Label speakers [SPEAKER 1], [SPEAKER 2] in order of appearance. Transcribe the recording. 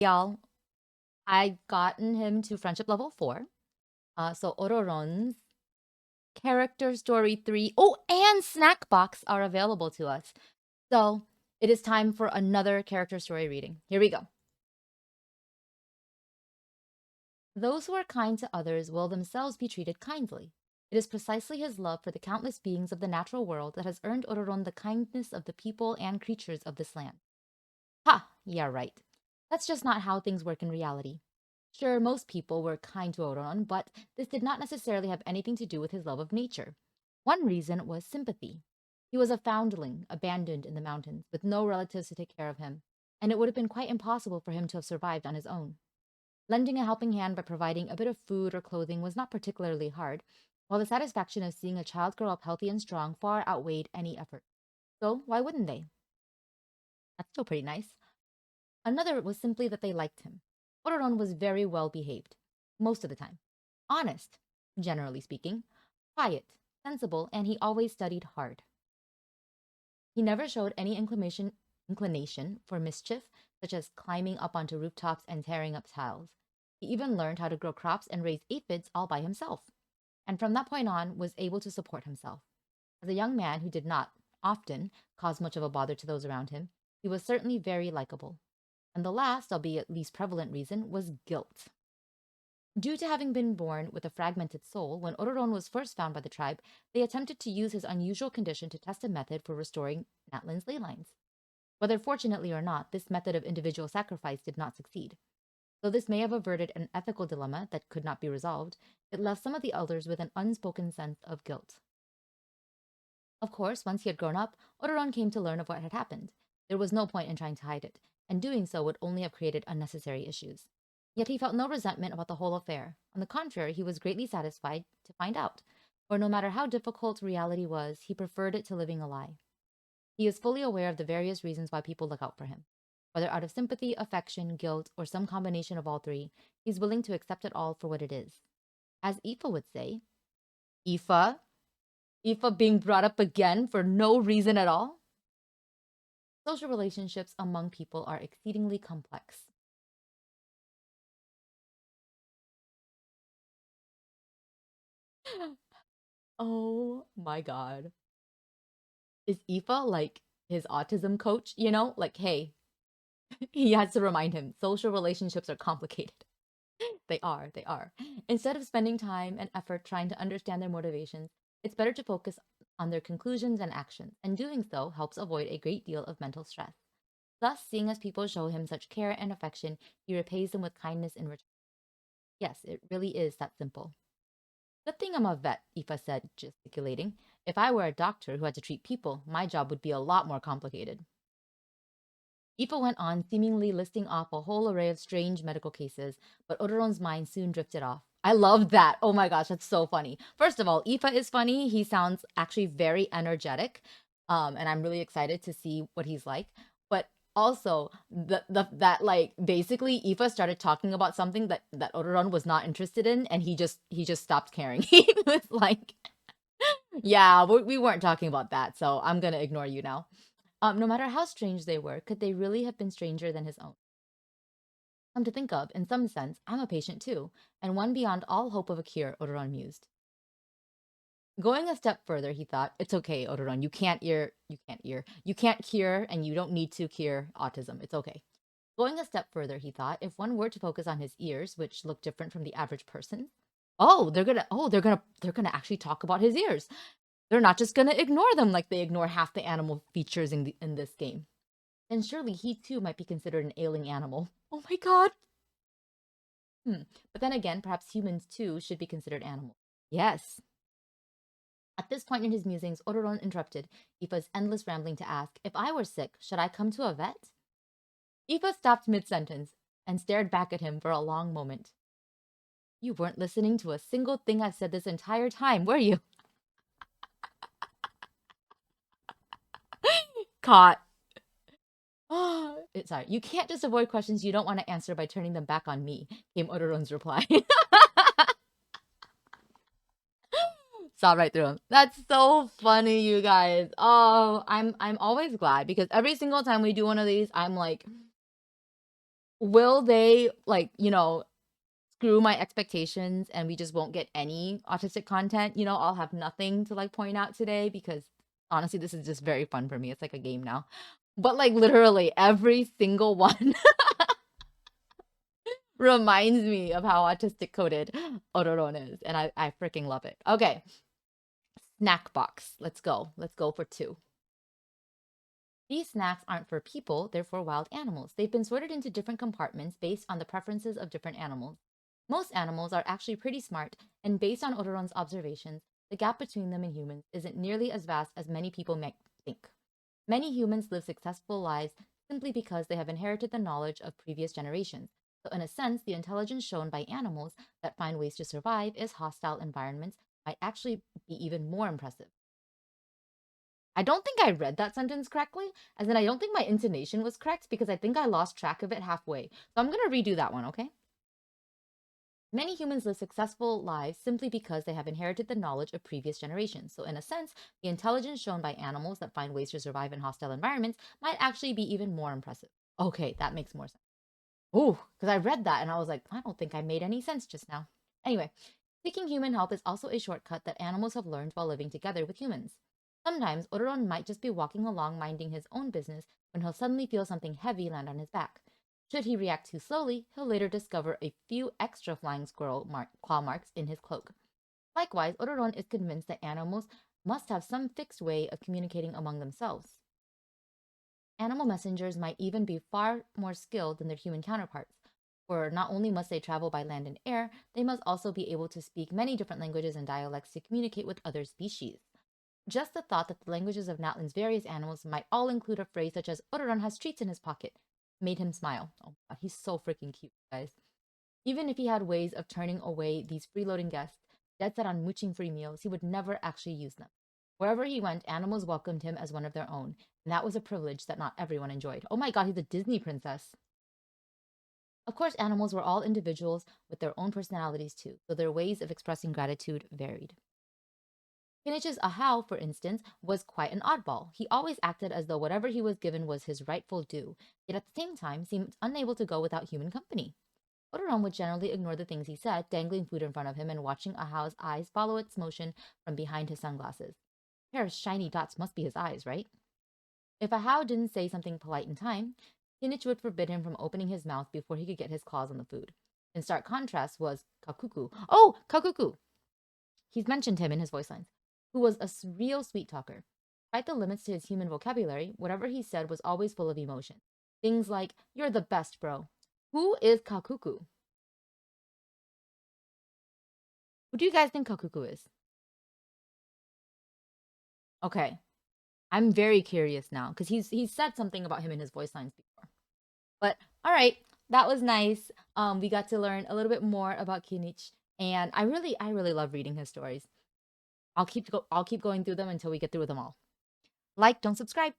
[SPEAKER 1] Y'all, I've gotten him to friendship level 4. So Ororon's character story 3. Oh, and snack box are available to us. So it is time for another character story reading. Here we go. Those who are kind to others will themselves be treated kindly. It is precisely his love for the countless beings of the natural world that has earned Ororon the kindness of the people and creatures of this land. Ha! Yeah, right. That's just not how things work in reality. Sure, most people were kind to Ororon, but this did not necessarily have anything to do with his love of nature. One reason was sympathy. He was a foundling, abandoned in the mountains, with no relatives to take care of him, and it would have been quite impossible for him to have survived on his own. Lending a helping hand by providing a bit of food or clothing was not particularly hard, while the satisfaction of seeing a child grow up healthy and strong far outweighed any effort. So, why wouldn't they? That's still pretty nice. Another was simply that they liked him. Ororon was very well behaved, most of the time. Honest, generally speaking. Quiet, sensible, and he always studied hard. He never showed any inclination for mischief, such as climbing up onto rooftops and tearing up tiles. He even learned how to grow crops and raise aphids all by himself, and from that point on was able to support himself. As a young man who did not, often, cause much of a bother to those around him, he was certainly very likable. And the last, albeit least prevalent reason, was guilt. Due to having been born with a fragmented soul, when Ororon was first found by the tribe, they attempted to use his unusual condition to test a method for restoring Natlan's ley lines. Whether fortunately or not, this method of individual sacrifice did not succeed. Though this may have averted an ethical dilemma that could not be resolved, it left some of the elders with an unspoken sense of guilt. Of course, once he had grown up, Ororon came to learn of what had happened. There was no point in trying to hide it, and doing so would only have created unnecessary issues. Yet he felt no resentment about the whole affair. On the contrary, he was greatly satisfied to find out, for no matter how difficult reality was, he preferred it to living a lie. He is fully aware of the various reasons why people look out for him. Whether out of sympathy, affection, guilt, or some combination of all three, he's willing to accept it all for what it is. As Aoife would say, Aoife, Aoife being brought up again for no reason at all? Social relationships among people are exceedingly complex. Oh my god. Is Aoife like his autism coach? Like, hey, he has to remind him social relationships are complicated. They are. Instead of spending time and effort trying to understand their motivations, it's better to focus on their conclusions and actions, and doing so helps avoid a great deal of mental stress. Thus, seeing as people show him such care and affection, he repays them with kindness in return. Yes, it really is that simple. Good thing I'm a vet, Aoife said, gesticulating. If I were a doctor who had to treat people, my job would be a lot more complicated. Aoife went on, seemingly listing off a whole array of strange medical cases, but Odoron's mind soon drifted off. I love that. Oh my gosh, that's so funny. First of all, Aoife is funny. He sounds actually very energetic. And I'm really excited to see what he's like. But also that like basically Aoife started talking about something that Odoron was not interested in, and he just stopped caring. He was like, yeah, we weren't talking about that, so I'm gonna ignore you now. No matter how strange they were, could they really have been stranger than his own? Come to think of, in some sense, I'm a patient too, and one beyond all hope of a cure, Odoron mused. Going a step further, he thought, it's okay, Odoron, you can't cure, and you don't need to cure autism. It's okay. Going a step further, he thought, if one were to focus on his ears, which look different from the average person, they're gonna actually talk about his ears. They're not just gonna ignore them like they ignore half the animal features in this game. Then surely he too might be considered an ailing animal. Oh my god. But then again, perhaps humans too should be considered animals. Yes. At this point in his musings, Ororon interrupted Aoife's endless rambling to ask, if I were sick, should I come to a vet? Aoife stopped mid-sentence and stared back at him for a long moment. You weren't listening to a single thing I've said this entire time, were you? Caught. Sorry, you can't just avoid questions you don't want to answer by turning them back on me, came Ororon's reply. Saw right through him. That's so funny, you guys. Oh, I'm always glad because every single time we do one of these, I'm like, will they like, screw my expectations and we just won't get any autistic content? I'll have nothing to like point out today because honestly, this is just very fun for me. It's like a game now. But like literally every single one reminds me of how autistic coded Ororon is. And I freaking love it. Okay, snack box. Let's go. Let's go for two. These snacks aren't for people, they're for wild animals. They've been sorted into different compartments based on the preferences of different animals. Most animals are actually pretty smart, and based on Ororon's observations, the gap between them and humans isn't nearly as vast as many people might think. Many humans live successful lives simply because they have inherited the knowledge of previous generations. So, in a sense, the intelligence shown by animals that find ways to survive in hostile environments might actually be even more impressive. I don't think I read that sentence correctly, as in I don't think my intonation was correct because I think I lost track of it halfway. So I'm going to redo that one, okay? Many humans live successful lives simply because they have inherited the knowledge of previous generations. So, in a sense, the intelligence shown by animals that find ways to survive in hostile environments might actually be even more impressive. Okay, that makes more sense. Ooh, because I read that and I was like, I don't think I made any sense just now. Anyway, seeking human help is also a shortcut that animals have learned while living together with humans. Sometimes Ororon might just be walking along minding his own business when he'll suddenly feel something heavy land on his back. Should he react too slowly, he'll later discover a few extra flying squirrel claw marks in his cloak. Likewise, Ororon is convinced that animals must have some fixed way of communicating among themselves. Animal messengers might even be far more skilled than their human counterparts, for not only must they travel by land and air, they must also be able to speak many different languages and dialects to communicate with other species. Just the thought that the languages of Natlin's various animals might all include a phrase such as Ororon has treats in his pocket made him smile. Oh God, he's so freaking cute, guys. Even if he had ways of turning away these freeloading guests, dead set on mooching free meals, he would never actually use them. Wherever he went, animals welcomed him as one of their own, and that was a privilege that not everyone enjoyed. Oh my God, he's a Disney princess. Of course, animals were all individuals with their own personalities too, so their ways of expressing gratitude varied. Kinich's Ahau, for instance, was quite an oddball. He always acted as though whatever he was given was his rightful due, yet at the same time seemed unable to go without human company. Ororon would generally ignore the things he said, dangling food in front of him and watching Ahau's eyes follow its motion from behind his sunglasses. A pair of shiny dots must be his eyes, right? If Ahau didn't say something polite in time, Kinich would forbid him from opening his mouth before he could get his claws on the food. In stark contrast was Kakuku. Oh, Kakuku! He's mentioned him in his voice lines, who was a real sweet talker. Despite the limits to his human vocabulary, whatever he said was always full of emotion. Things like, "You're the best, bro." Who is Kakuku? Who do you guys think Kakuku is? Okay, I'm very curious now because he's said something about him in his voice lines before. But all right, that was nice. We got to learn a little bit more about Kinich, and I really love reading his stories. I'll keep going through them until we get through them all. Like, don't subscribe.